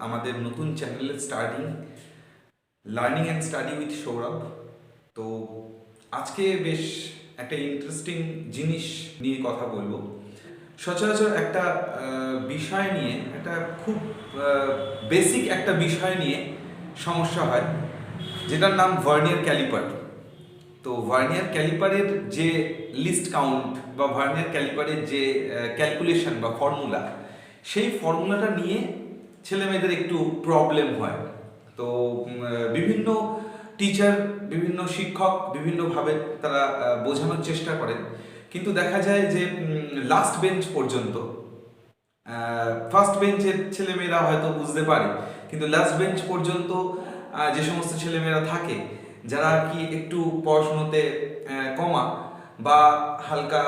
আমাদের নতুন চ্যানেলের starting learning and study with Sourav. তো আজকে বেশ একটা ইন্টারেস্টিং জিনিস নিয়ে কথা বলবো। সচরাচর একটা বিষয় নিয়ে, একটা খুব বেসিক একটা বিষয় নিয়ে সমস্যা হয়, যেটার নাম ভার্নিয়ার ক্যালিপার। তো ভার্নিয়ার ক্যালিপারের যে লিস্ট কাউন্ট বা ভার্নিয়ার ক্যালিপারের যে ক্যালকুলেশন বা ফর্মুলা, সেই ফর্মুলাটা নিয়ে ছেলেমেয়েদের একটু প্রবলেম হয়। তো বিভিন্ন টিচার, বিভিন্ন শিক্ষক বিভিন্নভাবে তারা বোঝানোর চেষ্টা করেন, কিন্তু দেখা যায় যে লাস্ট বেঞ্চ পর্যন্ত, ফার্স্ট বেঞ্চের ছেলেমেয়েরা হয়তো বুঝতে পারে, কিন্তু লাস্ট বেঞ্চ পর্যন্ত যে সমস্ত ছেলেমেয়েরা থাকে, যারা কি একটু পড়াশুনোতে কমা বা হালকা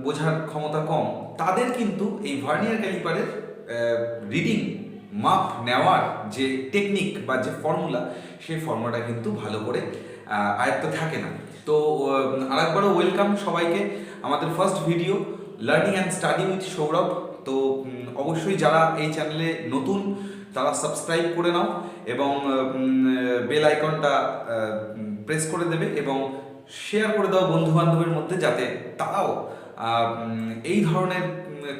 বোঝার ক্ষমতা কম, তাদের কিন্তু এই ভার্নিয়ার ক্যালিপারের রিডিং মাপ নেওয়ার যে টেকনিক বা যে ফর্মুলা, সেই ফর্মুলাটা কিন্তু ভালো করে আয়ত্ত থাকে না। তো আরেকবারও ওয়েলকাম সবাইকে আমাদের first video learning and study with Sourav. তো অবশ্যই যারা এই চ্যানেলে নতুন, তারা সাবস্ক্রাইব করে নাও এবং বেল আইকনটা প্রেস করে দেবে এবং শেয়ার করে দাও বন্ধু বান্ধবের মধ্যে, যাতে তারাও এই ধরনের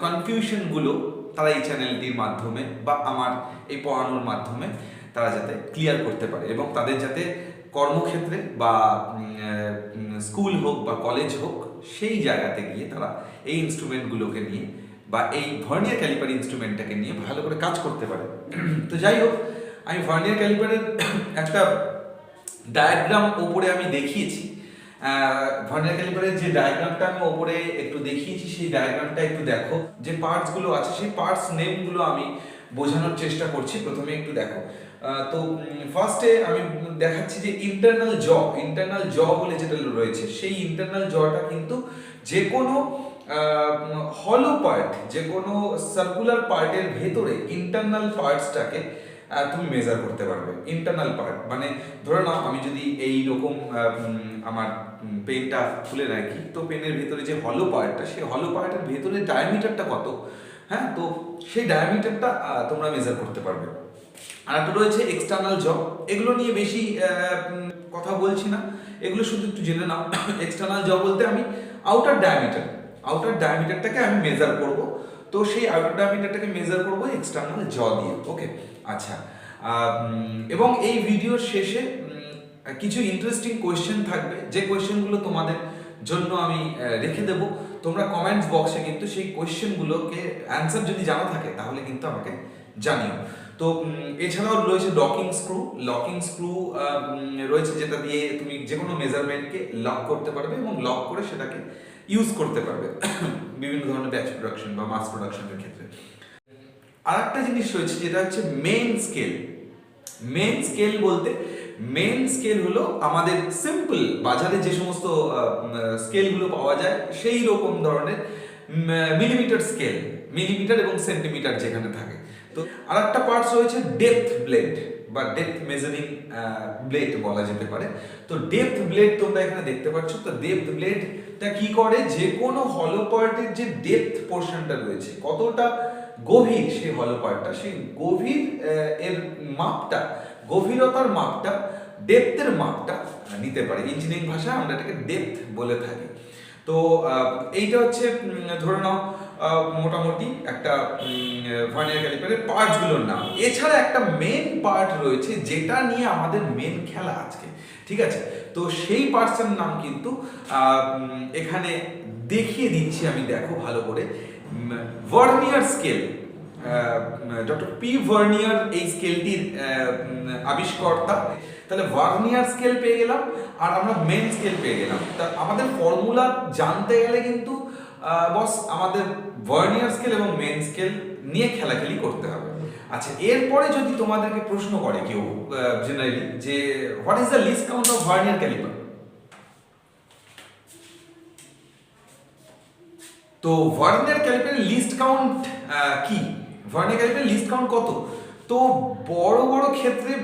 কনফিউশনগুলো তারা এই চ্যানেলটির মাধ্যমে বা আমার এই পড়ানোর মাধ্যমে তারা যাতে ক্লিয়ার করতে পারে, এবং তাদের যাতে কর্মক্ষেত্রে বা স্কুল হোক বা কলেজ হোক, সেই জায়গাতে গিয়ে তারা এই ইনস্ট্রুমেন্টগুলোকে নিয়ে বা এই ভার্নিয়ার ক্যালিপার ইনস্ট্রুমেন্টটাকে নিয়ে ভালো করে কাজ করতে পারে। তো যাই হোক, আমি ভার্নিয়ার ক্যালিপারের একটা ডায়াগ্রাম ওপরে আমি দেখিয়েছি। ভার্নিয়ার ক্যালিপারের যে ডায়াগ্রামটা আমি ওপরে একটু দেখিয়েছি, সেই ডায়াগ্রামটা একটু দেখো। যে পার্টসগুলো আছে, সেই পার্টস নেমগুলো আমি বোঝানোর চেষ্টা করছি। প্রথমে একটু দেখো। তো ফার্স্টে আমি দেখাচ্ছি যে ইন্টারনাল জ বলে যেটা রয়েছে, সেই ইন্টারনাল জটা কিন্তু যে কোনো হলো পার্ট, যে কোনো সার্কুলার পার্টের ভেতরে ইন্টারনাল পার্টসটাকে তুমি মেজার করতে পারবে। ইন্টারনাল পার্ট মানে ধরে নাও, আমি যদি এই রকম আমার পেনটা খুলে রাখি, তো পেনের ভেতরে যে হলো পার্টটা, সেই হলো পার্টের ভেতরে ডায়ামিটারটা কত, হ্যাঁ, তো সেই ডায়ামিটারটা তোমরা মেজার করতে পারবে। আর একটা রয়েছে এক্সটার্নাল জ। এগুলো নিয়ে বেশি কথা বলছি না, এগুলো শুধু একটু জেনে নাও। এক্সটার্নাল জ বলতে আমি আউটার ডায়ামিটারটাকে আমি মেজার করব। তো সেই আউটার ডায়ামিটারটাকে মেজার করব এক্সটার্নাল জ দিয়ে। ওকে, আচ্ছা। এবং এই ভিডিওর শেষে কিছু ইন্টারেস্টিং কোয়েশ্চেন থাকবে, যে কোয়েশ্চেনগুলো তোমাদের জন্য আমি রেখে দেব। তোমরা কমেন্টস বক্সে কিন্তু সেই কোয়েশ্চেনগুলোকে অ্যান্সার যদি জানা থাকে, তাহলে কিন্তু আমাকে জানিও। তো এছাড়াও রয়েছে লকিং স্ক্রু রয়েছে, যেটা দিয়ে তুমি যে কোনো মেজারমেন্টকে লক করতে পারবে এবং লক করে সেটাকে ইউজ করতে পারবে বিভিন্ন ধরনের ব্যাচ প্রোডাকশন বা মাস প্রোডাকশনের ক্ষেত্রে। আর একটা জিনিস রয়েছে, যেটা হচ্ছে মেইন স্কেল বলতে মেইন স্কেল হলো আমাদের সিম্পল বাজারে যে সমস্ত স্কেলগুলো পাওয়া যায়, সেই রকম ধরনের মিলিমিটার এবং সেন্টিমিটার যেখানে থাকে। তো আর একটা পার্টস রয়েছে ডেপথ ব্লেড বা ডেপথ মেজারিং ব্লেড বলা যেতে পারে। তো ডেপথ ব্লেড তোমরা এখানে দেখতে পাচ্ছ। তো ডেপথ ব্লেডটা কি করে, যে কোনো হলো পার্টের যে ডেপথ পোর্শনটা রয়েছে, কতটা গভীর সেই হলো পার্টটা, সেই গভীর এর মাপটা, গভীরতার মাপটা, ডেপথের মাপটা নিতে পারে। ইঞ্জিনিয়ারিং ভাষায় আমরা এটাকে ডেপথ বলে থাকি। তো এইটা হচ্ছে ধরে নাও মোটামুটি একটা ভার্নিয়ার ক্যালিপারের পার্টসগুলোর নাম। এছাড়া একটা মেন পার্ট রয়েছে, যেটা নিয়ে আমাদের মেন খেলা আজকে, ঠিক আছে? তো সেই পার্টসের নাম কিন্তু এখানে দেখিয়ে দিচ্ছি আমি, দেখো ভালো করে। Vernier scale, doctor P vernier এই স্কেলটির আবিষ্কর্তা। তাহলে ভার্নিয়ার স্কেল পেয়ে গেলাম, আর আমরা মেন স্কেল পেয়ে গেলাম। তা আমাদের ফর্মুলা জানতে গেলে কিন্তু বস আমাদের ভার্নিয়ার স্কেল এবং মেন স্কেল নিয়ে খেলাখেলি করতে হবে। আচ্ছা, এরপরে যদি তোমাদেরকে প্রশ্ন করে কেউ জেনারেলি, যে what is the least count of vernier calliper, তো ভার্নিয়ার ক্যালিপারের লিস্ট কাউন্ট কি, ভার্নিয়ার ক্যালিপারের লিস্ট কাউন্ট কত? তো বড় বড় ক্ষেত্রে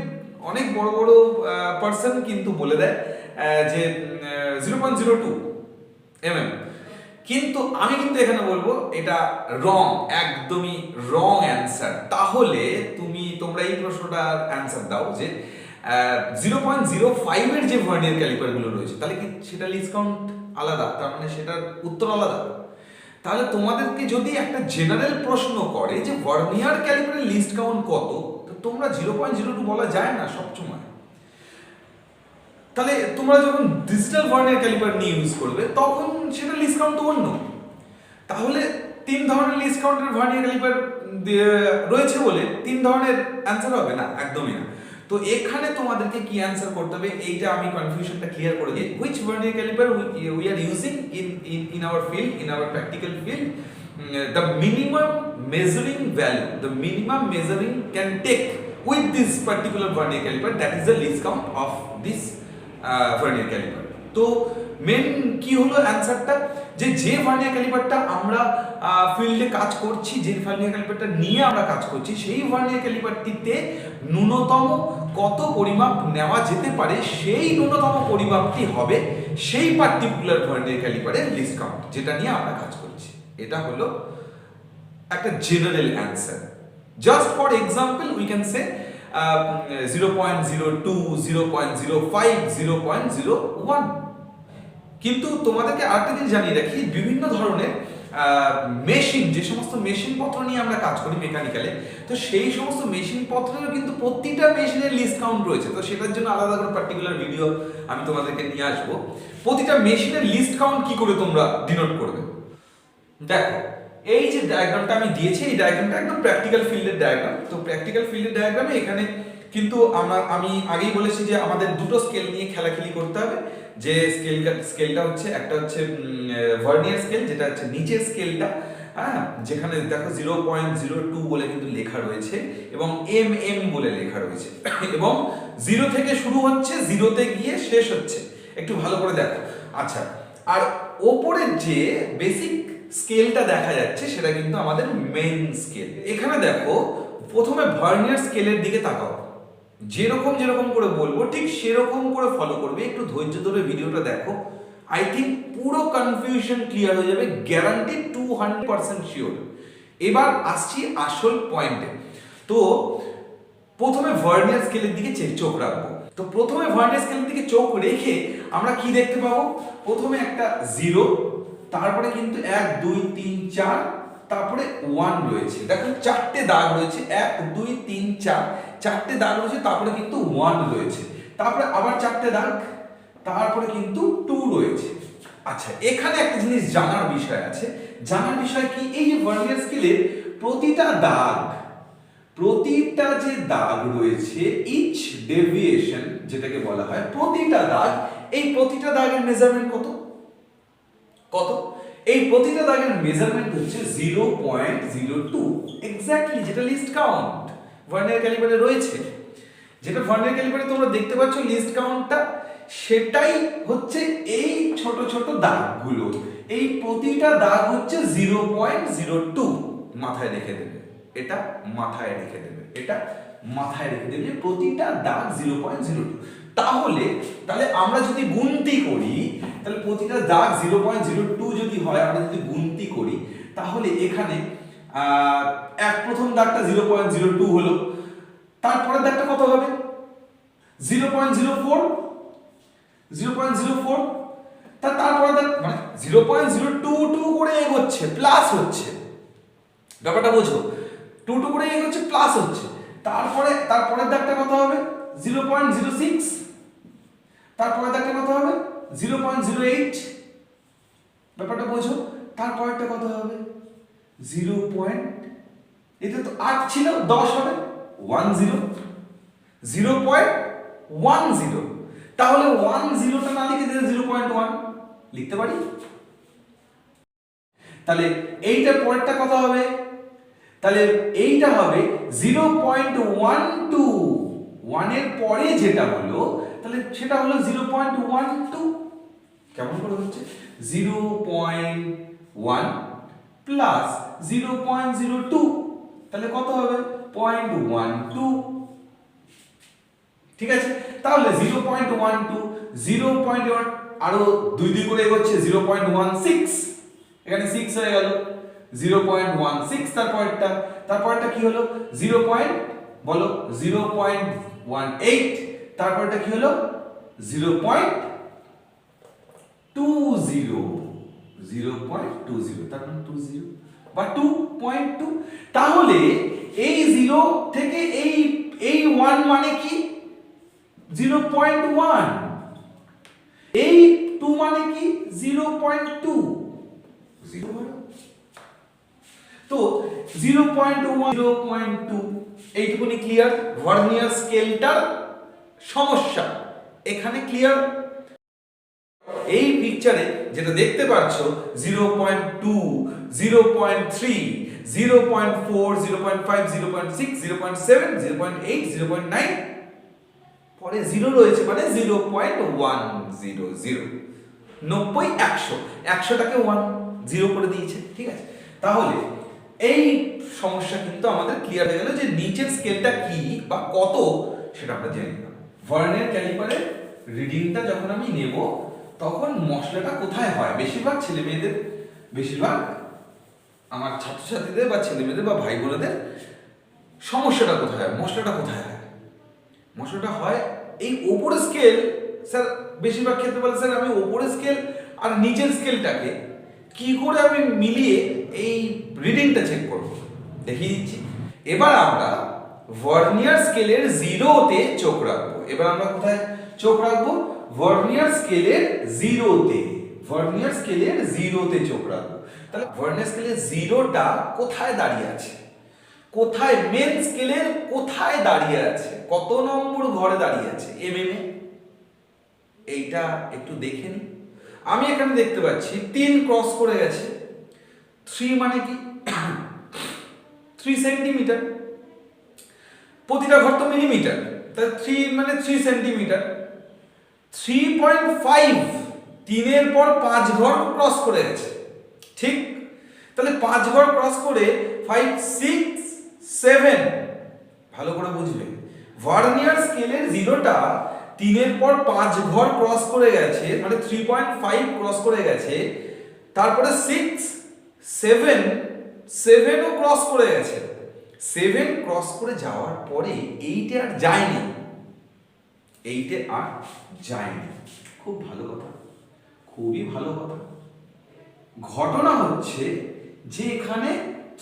অনেক বড় বড় পার্সন কিন্তু বলে দেয় যে 0.02 mm, কিন্তু আমি কিন্তু এখানে বলবো এটা রং, একদমই রং অ্যান্সার। তাহলে তোমরা এই প্রশ্নটার অ্যান্সার দাও যে 0.05 এর যে ভার্নিয়ার ক্যালিপারগুলো রয়েছে, তাহলে কি সেটা লিস্ট কাউন্ট আলাদা, তার মানে সেটার উত্তর আলাদা। তাহলে তোমাদেরকে যদি একটা জেনারেল প্রশ্ন করে যে ভার্নিয়ার ক্যালিপারের লিস্ট কাউন্ট কত, তো তোমরা 0.02 বলা যায় না সবসময়। তাহলে তোমরা যখন ডিজিটাল ভার্নিয়ার ক্যালিপার নিয়ে ইউজ করবে তখন সেটা লিস্ট কাউন্ট তো অন্য। তাহলে 3 ধরনের লিস্ট কাউন্টের ভার্নিয়ার ক্যালিপার রয়েছে বলে 3 ধরনের অ্যান্সার হবে না, একদমই না। তো এখানে তোমাদেরকে কি অ্যান্সার করতে হবে, এইটা আমি কনফিউশনটা ক্লিয়ার করে দিই। Which vernier calliper we are using in our field, in our practical field, the minimum measuring can take with this particular vernier caliper, that is the least count of this vernier calliper. তো main কি হলো অ্যান্সারটা, যে vernier ক্যালিপারটা আমরা ফিল্ডে কাজ করছি, যে ভার্নিয়ার ক্যালিপারটা নিয়ে আমরা কাজ করছি, সেই ভার্নিয়ার ক্যালিপারটিতে ন্যূনতম কত পরিমাপ নেওয়া যেতে পারে, সেই ন্যূনতম পরিমাপটি হবে সেই পার্টিকুলার ভার্নিয়ার ক্যালিপারের লিস্ট কাউন্ট, যেটা নিয়ে আমরা কাজ করছি। এটা হলো একটা general answer. Just for example we can say 0.02, 0.05, 0.01। কিন্তু তোমাদেরকে আরেকটা জিনিস জানিয়ে রাখি, বিভিন্ন ধরনের মেশিন, যে সমস্ত মেশিন পত্র নিয়ে আমরা কাজ করি মেকানিক্যালে, তো সেই সমস্ত মেশিন পত্রেরও কিন্তু প্রতিটা মেশিনের লিস্ট কাউন্ট রয়েছে। তো সেটার জন্য আলাদা করে পার্টিকুলার ভিডিও আমি তোমাদেরকে নিয়ে আসবো। প্রতিটা মেশিনের লিস্ট কাউন্ট কি করে তোমরা ডিনোট করবে, দেখো এই যে ডায়াগ্রামটা আমি দিয়েছি, এই ডায়াগ্রামটা একদম প্র্যাকটিক্যাল ফিল্ডের ডায়াগ্রাম। তো প্র্যাকটিক্যাল ফিল্ডের ডায়াগ্রামে এখানে কিন্তু আমি আগেই বলেছি যে আমাদের দুটো স্কেল নিয়ে খেলাখেলি করতে হবে। যে স্কেলটা হচ্ছে, একটা হচ্ছে ভার্নিয়ার স্কেল, যেটা হচ্ছে নিচের স্কেলটা, হ্যাঁ, যেখানে দেখো 0.02 বলে কিন্তু লেখা রয়েছে এবং বলে লেখা রয়েছে, এবং 0 থেকে শুরু হচ্ছে, 0তে গিয়ে শেষ হচ্ছে। একটু ভালো করে দেখো। আচ্ছা, আর ওপরের যে বেসিক স্কেলটা দেখা যাচ্ছে সেটা কিন্তু আমাদের মেইন স্কেল। এখানে দেখো প্রথমে ভার্নিয়ার স্কেলের দিকে তাকাও, যেরকম করে বলবো ঠিক সেরকম করে ফলো করবে। একটু ধৈর্য ধরে ভিডিওটা দেখো, আই থিঙ্ক পুরো কনফিউশন ক্লিয়ার হয়ে যাবে, গ্যারান্টি 200% শিওর। এবার আসছি আসল পয়েন্টে। তো প্রথমে ভার্নিয়ার স্কেলের দিকে চোখ রাখবো। তো প্রথমে ভার্নিয়ার স্কেলের দিকে চোখ রেখে আমরা কি দেখতে পাবো, প্রথমে একটা 0, তারপরে কিন্তু 1 2 3 4, তারপরে 1 রয়েছে। দেখো 4টে দাগ রয়েছে, 1 2 3 4, 4টে দাগ রয়েছে, তারপরে কিন্তু 1 রয়েছে, তারপরে আবার 4টে দাগ, তারপরে কিন্তু 2 রয়েছে। আচ্ছা, এখানে একটা জিনিস জানার বিষয় আছে। জানার বিষয় কি, এই যে ভার্নিয়ার স্কেলের প্রতিটা যে দাগ রয়েছে, ইচ ডেভিয়েশন যেটাকে বলা হয়, প্রতিটা দাগ, এই প্রতিটা দাগের মেজারমেন্ট কত? এই প্রতিটা দাগের মেজারমেন্ট হচ্ছে 0.02 এক্স্যাক্টলি, যেটা লিস্ট কাউন্ট ভার্নিয়ার ক্যালিপারে রয়েছে। যেটা ভার্নিয়ার ক্যালিপারে তোমরা দেখতে পাচ্ছ লিস্ট কাউন্টটা, সেটাই হচ্ছে এই ছোট ছোট দাগগুলো। এই প্রতিটা দাগ হচ্ছে 0.02। মাথায় রেখে দেবে, এটা মাথায় রেখে দেবে, এটা মাথায় রেখে দেবে, প্রতিটা দাগ 0.02। তাহলে আমরা যদি গুনতি করি, তাহলে প্রতিটা দাগ 0.02 যদি হয়, আমরা যদি গুনতি করি, তাহলে এখানে প্রথম দাগটা 0.02 হলো, তারপরের দাগটা কত হবে 0.04, তারপরে দাগ মানে 0.022 করে এগোচ্ছে, প্লাস হচ্ছে, ব্যাপারটা বোঝো, 2 করে এগোচ্ছে, প্লাস হচ্ছে। তারপরের দাগটা কত হবে 0.06, তারপরের দাগটা কত হবে 0.08, ব্যাপারটা বোঝো। তারপরেরটা কত হবে 0. এটা তো 8 ছিল, 10 হবে 0.10। তাহলে 10টা না লিখে 0.1 লিখতে পারি। তাহলে এইটার পরেরটা কত হবে, তাহলে এইটা হবে 0.12। 1 এর পরে যেটা হলো, তাহলে সেটা হলো 0.12। কেমন করে হচ্ছে 0.1 প্লাস 0.02, তাহলে কত হবে 0.12। ঠিক আছে, তাহলে 0.12, 0.1 আরো 2 করে এগোচ্ছে 0.16, এখানে 6 হয়ে গেল 0.16, তারপরটা কি হলো 0. বলো 0.18, তারপরটা কি হলো 0.20, তার মানে 20 বা 2.2। তাহলে এই 0 থেকে এই 1 মানে কি 0.1, এই 2 মানে কি 0.2, 0 তো 0.1 0.2 এইটুকুনি ক্লিয়ার। ভার্নিয়ার স্কেলটার সমস্যা এখানে ক্লিয়ার। এই পিকচারে যেটা দেখতে পাচ্ছ 0.2 0.3 0.4 0.5 0.6 0.7 0.8 0.9 পরে 0 রয়েছে মানে 0.100 90 100টাকে 0 করে দিয়েছে, ঠিক আছে। তাহলে এই সমস্যা কিন্তু আমাদের ক্লিয়ার হয়ে গেল যে নিচের স্কেলটা কি বা কত সেটা আমরা জেনে নিলাম। ভার্নিয়ার ক্যালিপারের রিডিংটা যখন আমি নেব তখন মশলাটা কোথায় হয়, বেশিরভাগ ছেলে মেয়েদের, বেশিরভাগ আমার ছাত্রছাত্রীদের বা ছেলে মেয়েদের বা ভাই বোনেদের সমস্যাটা কোথায় হয়, মশলাটা কোথায় হয়। মশলাটা হয় এই ওপরের স্কেল। স্যার বেশিরভাগ ক্ষেত্রে বলে স্যার আমি ওপরের স্কেল আর নিচের স্কেলটাকে কি করে আমি মিলিয়ে এই রিডিংটা চেক করব, দেখিয়ে দিচ্ছি। এবার আমরা ভার্নিয়ার স্কেলের 0তে চোখ রাখবো। এবার আমরা কোথায় চোখ রাখবো, ভার্নিয়ার স্কেলের 0তে, ভার্নিয়ার স্কেলের 0তে চোখ রাখবো। তাহলে ভার্নিয়ার স্কেলের 0টা কোথায় দাঁড়িয়ে আছে, কোথায় মেন স্কেলের কোথায় দাঁড়িয়ে আছে, কত নম্বর ঘরে দাঁড়িয়ে আছে এমএম এ, এইটা একটু দেখে নি। আমি এখানে দেখতে পাচ্ছি 3 ক্রস করে গেছে। 3 মানে কি 3 সেন্টিমিটার, প্রতিটা ঘর তো মিলিমিটার, তাহলে 3 মানে 3 সেন্টিমিটার। 3.5 3-এর পর 5 ঘর ক্রস করে গেছে, ঠিক। তাহলে 5 ঘর ক্রস করে 5 6 7, ভালো করে বুঝবে। ভার্নিয়ার স্কেলের 0টা 3-এর পর 5 ঘর ক্রস করে গেছে মানে 3.5 ক্রস করে গেছে, তারপরে 6 7ও ক্রস করে গেছে। 7 ক্রস করে যাওয়ার পরে 8-এ আর যায়নি, 8-এ আর যায়নি। খুব ভালো কথা, খুবই ভালো কথা। ঘটনা হচ্ছে যে এখানে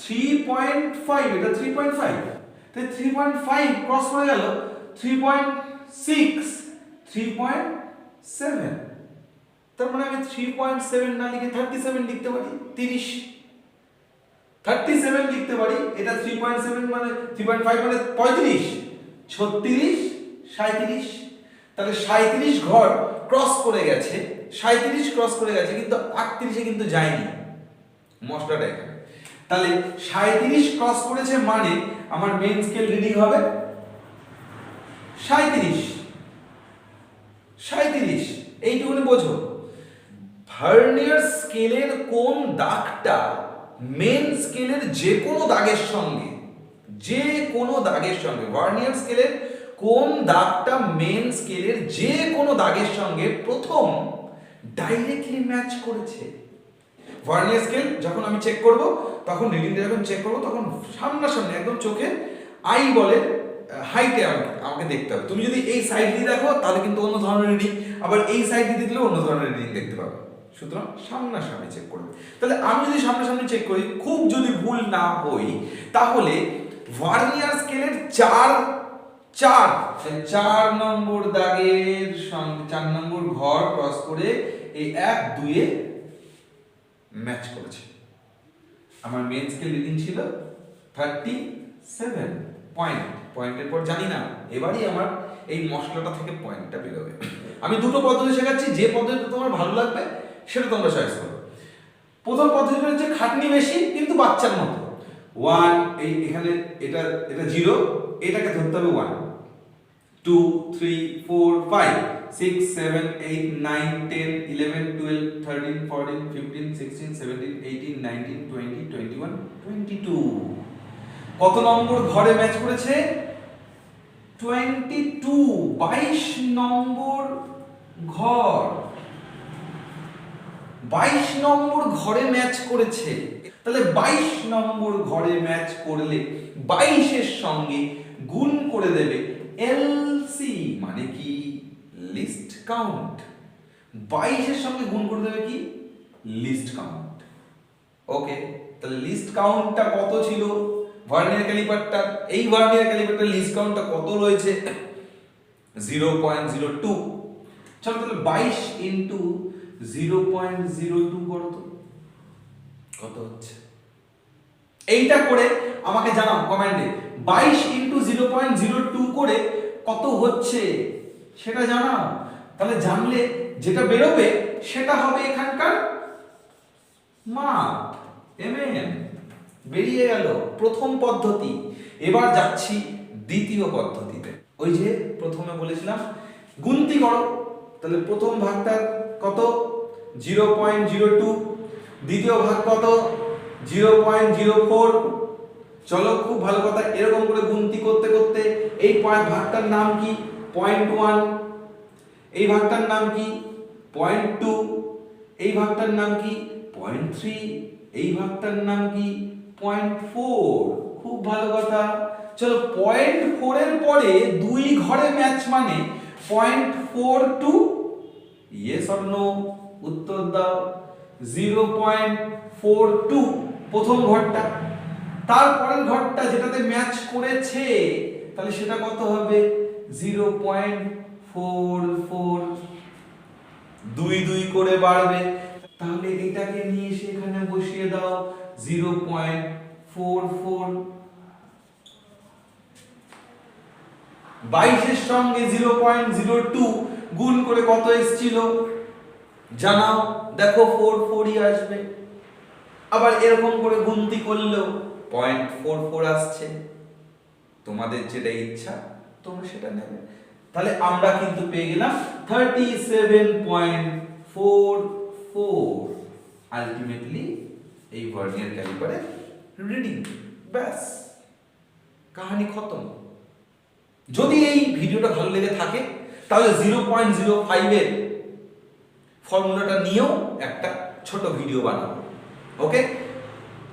3.5, এটা 3.5, তাই 3.5 ক্রস করে গেল 3.6 3.7, তার মানে আমি 3.7 না লিখে 37 লিখতে পারি, 37 লিখতে পারি। এটা 3.7 মানে 3.5 মানে 35 36 37, তাহলে 37 ঘর ক্রস করে গেছে, 37 ক্রস করে গেছে কিন্তু 38-এ কিন্তু যায়নি মশলাটা এখানে। তাহলে 37 ক্রস করেছে মানে আমার মেন স্কেল রিডিং হবে 37। এইটুকুনি বোঝো। ভার্নিয়ার স্কেলের কোন দাগটা মেন স্কেলের যে কোনো দাগের সঙ্গে, ভার্নিয়ার স্কেলের কোন দাগটা মেন স্কেলের যে কোনো দাগের সঙ্গে প্রথম ডাইরেক্টলি ম্যাচ করেছে। ভার্নিয়ার স্কেল যখন আমি চেক করব তখন রিডিংটা যখন চেক করব তখন সামনাসামনি একদম চোখে আই বলে হাইটে আমাকে দেখতে হবে। তুমি যদি এই সাইড দিয়ে দেখো তাহলে কিন্তু অন্য ধরনের রিডিং, আবার এই সাইড দিয়ে দেখলে অন্য ধরনের রিডিং দেখতে পাবে। সুতরাং সামনাসামনি চেক করবে। তাহলে আমি যদি সামনাসামনি চেক করি, খুব যদি ভুল না হই, তাহলে ভার্নিয়ার স্কেলের 4 নম্বর দাগের সঙ্গে 4 নম্বর ঘর ক্রস করে এই 1 2-এ ম্যাচ করেছে। আমার মেন স্কেল রিডিং ছিল 37 পয়েন্টের পর জানি না, এবারই আমার এই মশলাটা থেকে পয়েন্টটা বেরোবে। আমি দুটো পদ্ধতি শেখাচ্ছি, যে পদ্ধতিটা তোমার ভালো লাগবে সেটা তোমরা চয়েস করো। প্রথম পদ্ধতি হচ্ছে খাটনি বেশি কিন্তু বাচ্চার মতো। 1 এখানে এটা 0, এটাকে ধরতে হবে 1 2 3 4 5 6 7 8 9 10 11 12 13 14 15 16 17 18 19 20 21 22। কত নম্বর ঘরে ম্যাচ করেছে 22 নম্বর ঘর। 22 নম্বর ঘরে ম্যাচ করেছে। তাহলে 22 নম্বর ঘরে ম্যাচ করলে 22-এর সঙ্গে গুণ করে দেবে এলসি, মানে কি লিস্ট কাউন্ট। 22-এর সঙ্গে গুণ করে দেবে কি লিস্ট কাউন্ট। ওকে, তাহলে লিস্ট কাউন্টটা কত ছিল ভার্নিয়ার ক্যালিপারটা, এই ভার্নিয়ার ক্যালিপারটার লিস্ট কাউন্টটা কত রয়েছে 0.02। চলো তাহলে 22 ইন্টু 0.02 করো তো কত হচ্ছে, এইটা করে আমাকে জানাও কমেন্টে। 22 ইন্টু 0.02 করে কত হচ্ছে সেটা জানাও। তাহলে জানলে যেটা বেরোবে সেটা হবে এখানকার মাপ, বেরিয়ে গেল প্রথম পদ্ধতি। এবার যাচ্ছি দ্বিতীয় পদ্ধতিতে। ওই যে প্রথমে বলেছিলাম গুনতি করো, তাহলে প্রথম ভাগটা কত 0.02, দ্বিতীয় ভাগ কত 0.04। চলো খুব ভালো কথা, এরকম করে গুনতি করতে করতে এই ভাগটার নাম কি 0.1, এই ভাগটার নাম কি 0.2, এই ভাগটার নাম কি 0.3, এই ভাগটার নাম কি 0.4। খুব ভালো কথা। চলো 0.4 এর পরে দুই ঘরে ম্যাচ মানে 0.42, ইয়েস অর নো উত্তর দাও। 0.42 প্রথম ঘরটা, তারপরের ঘরটা যেটাতে ম্যাচ করেছে তাহলে সেটা কত হবে 0.44, দুই দুই করে বাড়বে। তাহলে এটাকে নিয়ে এসে এখানে বসিয়ে দাও 0.44। 22-এর সঙ্গে 0.02 গুণ করে কত এসেছিল জানাও, দেখো 44ই আসবে। আবার এরকম করে গুনতি করলেও 0.44 আসছে। তোমাদের যেটা ইচ্ছা তোমরা সেটা নেবে। তাহলে আমরা কিন্তু পেয়ে গেলাম 37.44 আলটিমেটলি এই ভার্নিয়ার ক্যালিপারের রিডিং। ব্যাস, কাহিনী খতম। যদি এই ভিডিওটা ভালো লেগে থাকে তাহলে 0.05 এর ফর্মুলাটা নিয়েও একটা ছোট ভিডিও বানাবো। ওকে,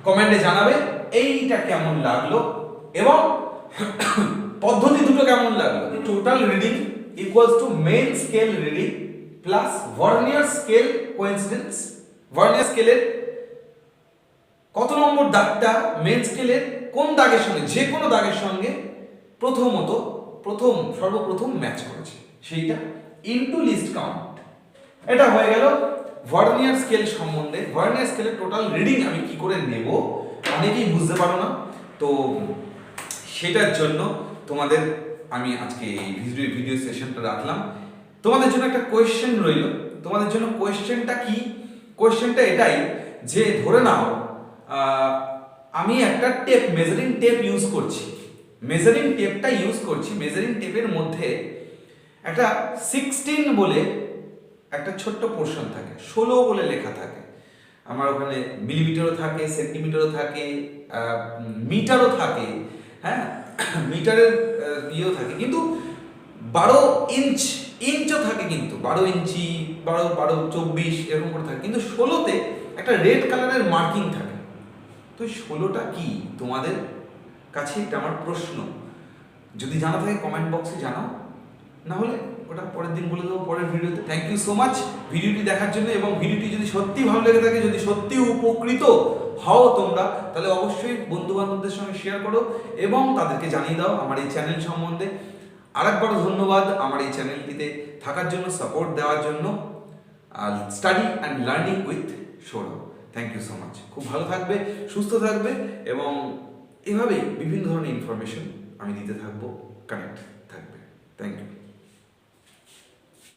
কমেন্টে জানাবে এইটা কেমন লাগলো এবং পদ্ধতি দুটো কেমন লাগলো। Total reading equals to main scale reading plus vernier scale coincidence. Vernier স্কেলের কত নম্বর দাগটা মেইন স্কেলের কোন দাগের সঙ্গে, যে কোনো দাগের সঙ্গে সর্বপ্রথম ম্যাচ করেছে সেইটা ইনটু লিস্ট কাউন্ট। এটা হয়ে গেল ভার্নিয়ার স্কেল সম্বন্ধে। ভার্নিয়ার স্কেলের টোটাল রিডিং আমি কি করে নেব অনেকেই বুঝতে পারো না, তো সেটার জন্য তোমাদের আমি আজকে এই ভিডিও সেশনটা রাখলাম। তোমাদের জন্য একটা কোয়েশ্চেন রইল। তোমাদের জন্য কোয়েশ্চেনটা কি, কোয়েশ্চেনটা এটাই যে ধরে নাও আমি একটা টেপ, মেজারিং টেপ ইউজ করছি। মেজারিং টেপের মধ্যে একটা 16 বলে একটা ছোট্ট পোর্শন থাকে, 16 বলে লেখা থাকে। আমার ওখানে মিলিমিটারও থাকে, সেন্টিমিটারও থাকে, মিটারও থাকে, হ্যাঁ মিটারের ইয়েও থাকে, কিন্তু 12 ইঞ্চও থাকে, কিন্তু 12 ইঞ্চি 12-24 এরকম করে থাকে, কিন্তু 16তে একটা রেড কালারের মার্কিং থাকে। তো 16টা কি তোমাদের কাছে এটা আমার প্রশ্ন। যদি জানা থাকে কমেন্ট বক্সে জানাও, না হলে ওটা পরের দিন বলে দেবো পরের ভিডিওতে। থ্যাংক ইউ সো মাচ ভিডিওটি দেখার জন্য, এবং ভিডিওটি যদি সত্যি ভালো লেগে থাকে, যদি সত্যি উপকৃত হও তোমরা, তাহলে অবশ্যই বন্ধু বান্ধবদের সঙ্গে শেয়ার করো এবং তাদেরকে জানিয়ে দাও আমার এই চ্যানেল সম্বন্ধে। আরেকবার ধন্যবাদ আমার এই চ্যানেলটিতে থাকার জন্য, সাপোর্ট দেওয়ার জন্য। Study and learning with Sourav. Thank you so much. খুব ভালো থাকবে, সুস্থ থাকবে এবং এভাবেই বিভিন্ন ধরনের ইনফরমেশন আমি দিতে থাকবো, কানেক্ট থাকবে। Thank you.